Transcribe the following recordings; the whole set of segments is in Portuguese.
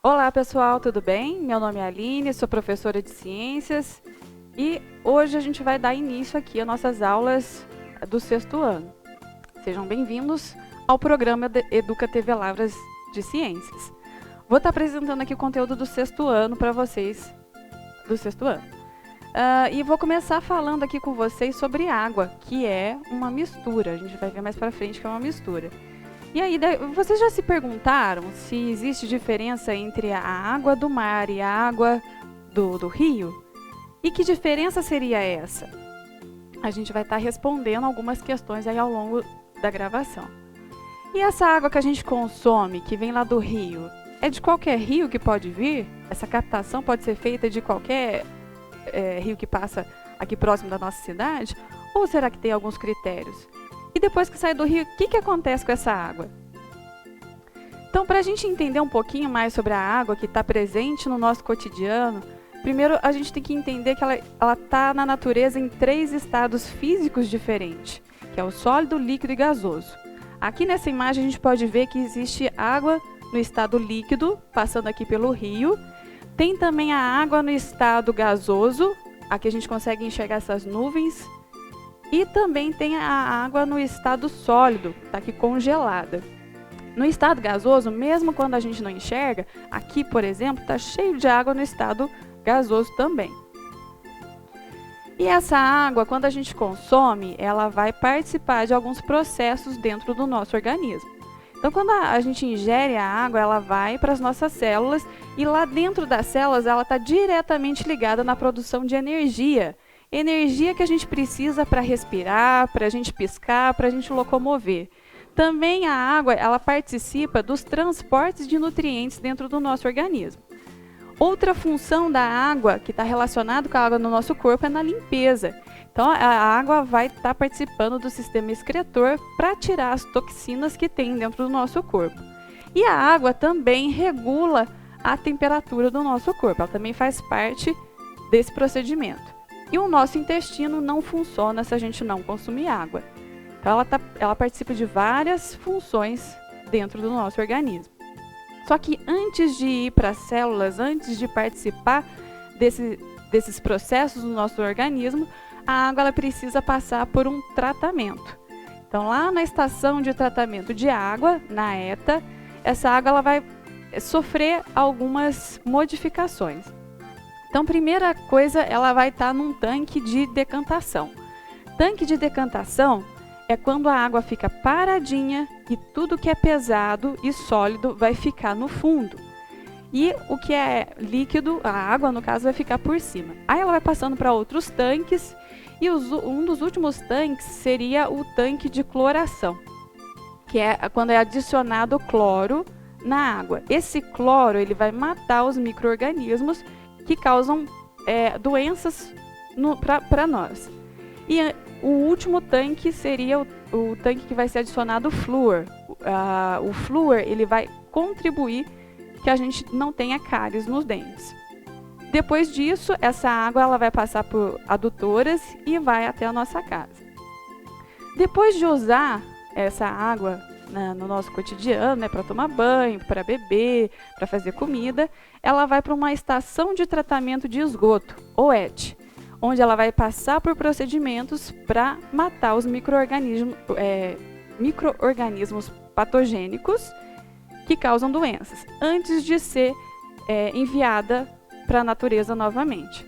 Olá pessoal, tudo bem? Meu nome é Aline, sou professora de ciências e hoje a gente vai dar início aqui às nossas aulas do sexto ano. Sejam bem-vindos ao programa Educa TV Lavras de Ciências. Vou estar apresentando aqui o conteúdo do sexto ano para vocês, do sexto ano. E vou começar falando aqui com vocês sobre água, que é uma mistura. A gente vai ver mais para frente que é uma mistura. E aí, vocês já se perguntaram se existe diferença entre a água do mar e a água do rio? E que diferença seria essa? A gente vai estar respondendo algumas questões aí ao longo da gravação. E essa água que a gente consome, que vem lá do rio, é de qualquer rio que pode vir? Essa captação pode ser feita de qualquer rio que passa aqui próximo da nossa cidade? Ou será que tem alguns critérios? E depois que sai do rio, o que acontece com essa água? Então, para a gente entender um pouquinho mais sobre a água que está presente no nosso cotidiano, primeiro a gente tem que entender que ela está na natureza em 3 estados físicos diferentes, que é o sólido, líquido e gasoso. Aqui nessa imagem a gente pode ver que existe água no estado líquido, passando aqui pelo rio. Tem também a água no estado gasoso, aqui a gente consegue enxergar essas nuvens. E também tem a água no estado sólido, está aqui congelada. No estado gasoso, mesmo quando a gente não enxerga, aqui, por exemplo, está cheio de água no estado gasoso também. E essa água, quando a gente consome, ela vai participar de alguns processos dentro do nosso organismo. Então, quando a gente ingere a água, ela vai para as nossas células e lá dentro das células ela está diretamente ligada na produção de energia. Energia que a gente precisa para respirar, para a gente piscar, para a gente locomover. Também a água, ela participa dos transportes de nutrientes dentro do nosso organismo. Outra função da água que está relacionada com a água no nosso corpo é na limpeza. Então, a água vai estar participando do sistema excretor para tirar as toxinas que tem dentro do nosso corpo. E a água também regula a temperatura do nosso corpo, ela também faz parte desse procedimento. E o nosso intestino não funciona se a gente não consumir água. Então, ela participa de várias funções dentro do nosso organismo. Só que antes de ir para as células, antes de participar desses processos no nosso organismo, a água ela precisa passar por um tratamento. Então, lá na estação de tratamento de água, na ETA, essa água ela vai sofrer algumas modificações. Então, primeira coisa, ela vai estar num tanque de decantação. Tanque de decantação é quando a água fica paradinha e tudo que é pesado e sólido vai ficar no fundo. E o que é líquido, a água no caso, vai ficar por cima. Aí ela vai passando para outros tanques e um dos últimos tanques seria o tanque de cloração, que é quando é adicionado cloro na água. Esse cloro ele vai matar os micro-organismos que causam doenças para nós. E o último tanque seria o tanque que vai ser adicionado flúor. O flúor ele vai contribuir que a gente não tenha cáries nos dentes. Depois disso, essa água ela vai passar por adutoras e vai até a nossa casa. Depois de usar essa água no nosso cotidiano, para tomar banho, para beber, para fazer comida, ela vai para uma estação de tratamento de esgoto, ou ET, onde ela vai passar por procedimentos para matar os micro-organismos patogênicos que causam doenças, antes de ser enviada para a natureza novamente.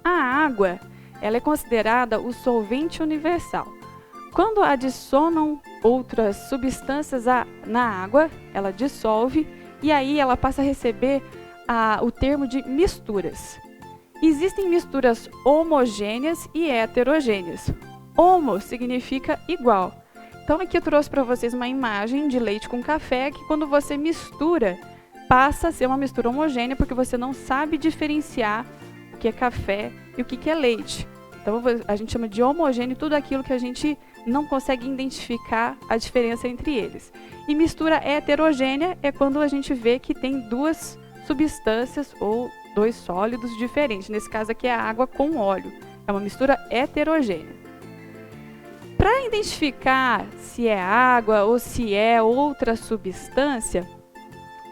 A água ela é considerada o solvente universal. Quando adicionam outras substâncias na água, ela dissolve e aí ela passa a receber o termo de misturas. Existem misturas homogêneas e heterogêneas. Homo significa igual. Então aqui eu trouxe para vocês uma imagem de leite com café que quando você mistura, passa a ser uma mistura homogênea porque você não sabe diferenciar o que é café e o que é leite. Então a gente chama de homogêneo tudo aquilo que a gente não consegue identificar a diferença entre eles. E mistura heterogênea é quando a gente vê que tem 2 substâncias ou 2 sólidos diferentes. Nesse caso aqui é a água com óleo. É uma mistura heterogênea. Para identificar se é água ou se é outra substância,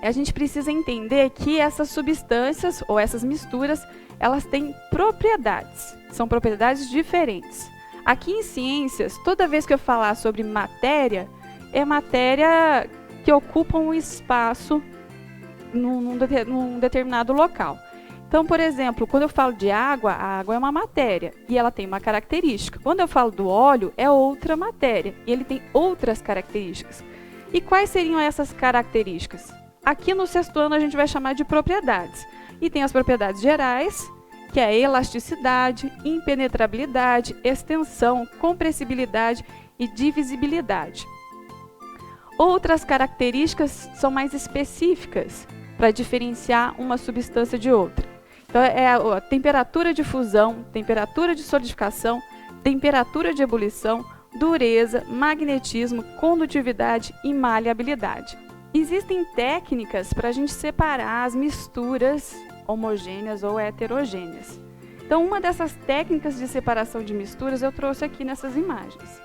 a gente precisa entender que essas substâncias ou essas misturas, elas têm propriedades, são propriedades diferentes. Aqui em ciências, toda vez que eu falar sobre matéria, é matéria que ocupa um espaço num determinado local. Então, por exemplo, quando eu falo de água, a água é uma matéria e ela tem uma característica. Quando eu falo do óleo, é outra matéria e ele tem outras características. E quais seriam essas características? Aqui no sexto ano a gente vai chamar de propriedades. E tem as propriedades gerais, que é a elasticidade, impenetrabilidade, extensão, compressibilidade e divisibilidade. Outras características são mais específicas para diferenciar uma substância de outra. Então, é a temperatura de fusão, temperatura de solidificação, temperatura de ebulição, dureza, magnetismo, condutividade e maleabilidade. Existem técnicas para a gente separar as misturas homogêneas ou heterogêneas. Então, uma dessas técnicas de separação de misturas eu trouxe aqui nessas imagens.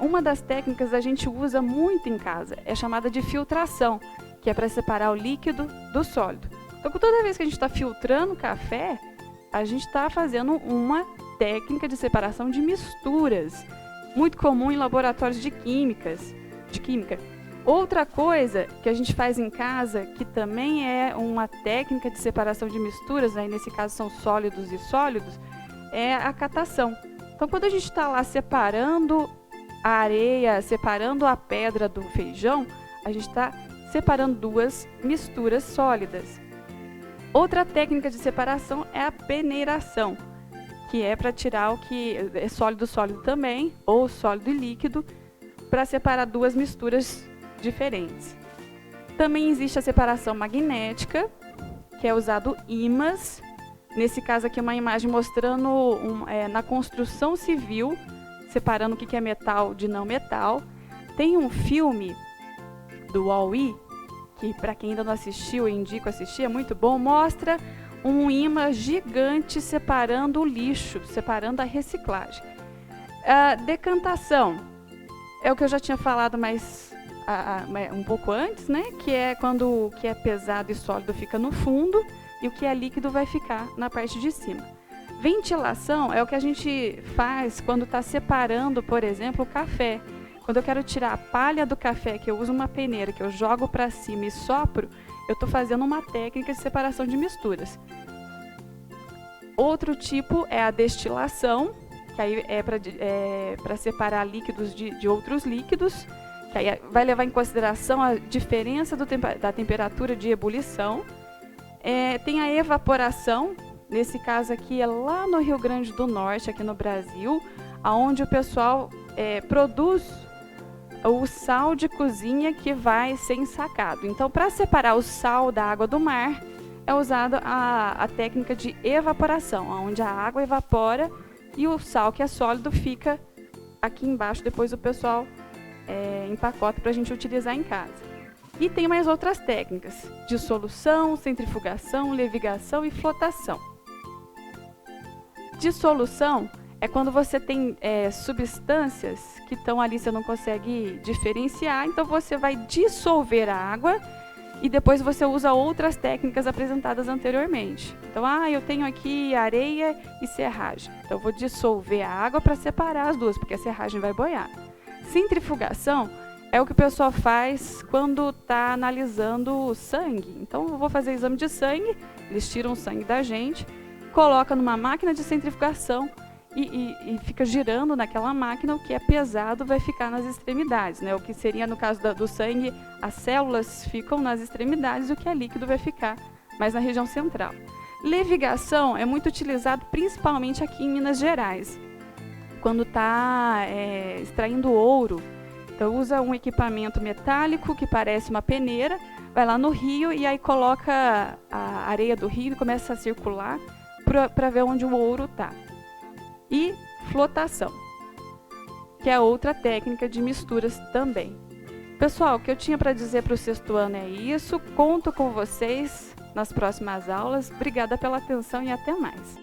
Uma das técnicas a gente usa muito em casa, é chamada de filtração, que é para separar o líquido do sólido. Então, toda vez que a gente está filtrando café, a gente está fazendo uma técnica de separação de misturas, muito comum em laboratórios de química. Outra coisa que a gente faz em casa, que também é uma técnica de separação de misturas, aí nesse caso são sólidos e sólidos, é a catação. Então, quando a gente está lá separando a areia, separando a pedra do feijão, a gente está separando duas misturas sólidas. Outra técnica de separação é a peneiração, que é para tirar o que é sólido também, ou sólido e líquido, para separar duas misturas diferentes. Também existe a separação magnética, que é usado ímãs. Nesse caso aqui é uma imagem mostrando na construção civil, separando o que é metal de não metal. Tem um filme do Wall-E, que para quem ainda não assistiu, eu indico assistir, é muito bom, mostra um ímã gigante separando o lixo, separando a reciclagem. A decantação é o que eu já tinha falado um pouco antes, né? Que é quando o que é pesado e sólido fica no fundo e o que é líquido vai ficar na parte de cima. Ventilação é o que a gente faz quando está separando, por exemplo, o café. Quando eu quero tirar a palha do café, que eu uso uma peneira, que eu jogo para cima e sopro, eu estou fazendo uma técnica de separação de misturas. Outro tipo é a destilação, que aí é para separar líquidos de outros líquidos, que aí vai levar em consideração a diferença da temperatura de ebulição. Tem a evaporação, nesse caso aqui é lá no Rio Grande do Norte, aqui no Brasil, onde o pessoal produz o sal de cozinha que vai ser ensacado. Então, para separar o sal da água do mar, é usada a técnica de evaporação, onde a água evapora e o sal, que é sólido, fica aqui embaixo. Depois o pessoal empacota para a gente utilizar em casa. E tem mais outras técnicas: dissolução, centrifugação, levigação e flotação. Dissolução é quando você tem substâncias que estão ali, você não consegue diferenciar, então você vai dissolver a água e depois você usa outras técnicas apresentadas anteriormente. Então, eu tenho aqui areia e serragem. Então, eu vou dissolver a água para separar as duas, porque a serragem vai boiar. Centrifugação é o que o pessoal faz quando está analisando o sangue. Então, eu vou fazer exame de sangue, eles tiram o sangue da gente, colocam numa máquina de centrifugação e fica girando naquela máquina. O que é pesado vai ficar nas extremidades, né? O que seria, no caso do sangue, as células ficam nas extremidades, o que é líquido vai ficar mais na região central. Levigação é muito utilizado principalmente aqui em Minas Gerais, quando está extraindo ouro. Então usa um equipamento metálico que parece uma peneira, vai lá no rio e aí coloca a areia do rio e começa a circular para ver onde o ouro está. E flotação, que é outra técnica de misturas também. Pessoal, o que eu tinha para dizer para o sexto ano é isso. Conto com vocês nas próximas aulas. Obrigada pela atenção e até mais.